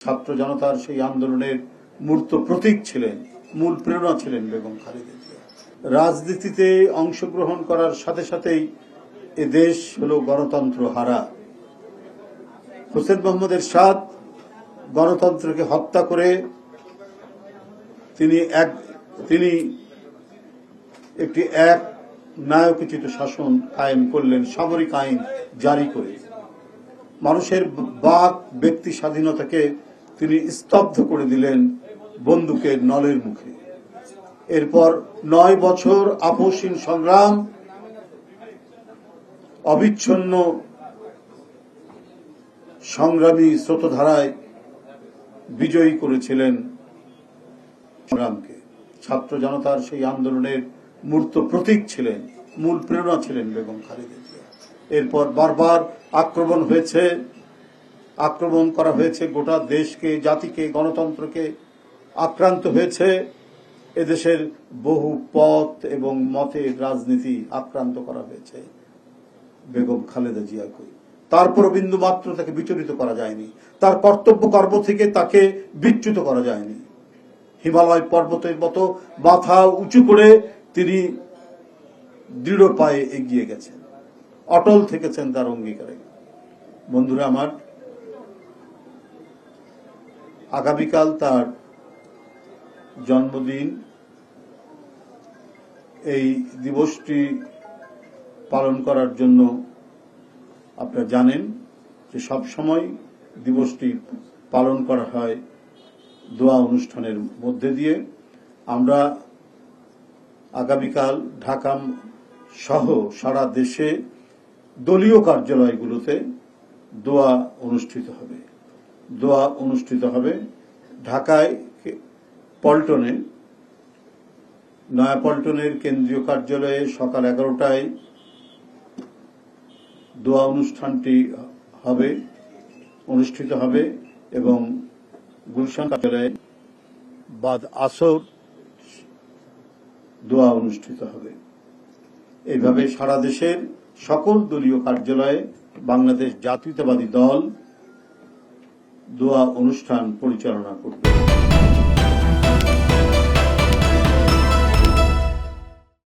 ছাত্র জনতার সেই আন্দোলনের মূর্ত প্রতীক ছিলেন, মূল প্রেরণা ছিলেন বেগম খালেদা জিয়া। রাজনীতিতে অংশগ্রহণ করার সাথে সাথেই এ দেশ হল গণতন্ত্র হারা। হোসেন মোহাম্মদ এরশাদ গণতন্ত্রকে হত্যা করে তিনি একটি এক নায়কোচিত শাসন কায়েম করলেন, সামরিক আইন জারি করে মানুষের বাক ব্যক্তি স্বাধীনতাকে তিনি স্তব্ধ করে দিলেন বন্দুকের নলের মুখে। এরপর 9 বছর আপোষহীন সংগ্রাম, অবিচ্ছিন্ন সংগ্রামী স্রোতধারায় বিজয়ী করেছিলেন সংগ্রামকে। ছাত্র জনতার সেই আন্দোলনের মূর্ত প্রতীক ছিলেন, মূল প্রেরণা ছিলেন বেগম খালেদা জিয়া। এরপর বারবার আক্রমণ করা হয়েছে গোটা দেশকে, জাতিকে, গণতন্ত্রকে। আক্রান্ত হয়েছে এদেশের বহু পথ এবং মতের রাজনীতি আক্রান্ত করা হয়েছে বেগম খালেদা জিয়াকে। তারপর বিন্দু মাত্র তাকে বিচলিত করা যায়নি, তার কর্তব্য কর্ম থেকে তাকে বিচ্যুত করা যায়নি। হিমালয় পর্বতের মতো মাথা উঁচু করে তিনি দৃঢ় পায়ে এগিয়ে গেছেন, অটল থেকেছেন তার অঙ্গীকারে। বন্ধুরা আমার, আগামীকাল তার জন্মদিন। এই দিবসটি পালন করার জন্য আপনারা জানেন যে সব সময় দিবসটি পালন করা হয় দোয়া অনুষ্ঠানের মধ্যে দিয়ে। আমরা আগামীকাল ঢাকা সহ সারা দেশে দলীয় কার্যালয়গুলোতে দোয়া অনুষ্ঠিত হবে। ঢাকায় পল্টনে, নয়াপল্টনের কেন্দ্রীয় কার্যালয়ে সকাল 11টায় দোয়া অনুষ্ঠানটি অনুষ্ঠিত হবে এবং গুলশান কার্যালয়ে বাদ আসর দোয়া অনুষ্ঠিত হবে। এইভাবে সারা দেশের সকল দলীয় কার্যালয়ে বাংলাদেশ জাতীয়তাবাদী দল দোয়া অনুষ্ঠান পরিচালনা করবে।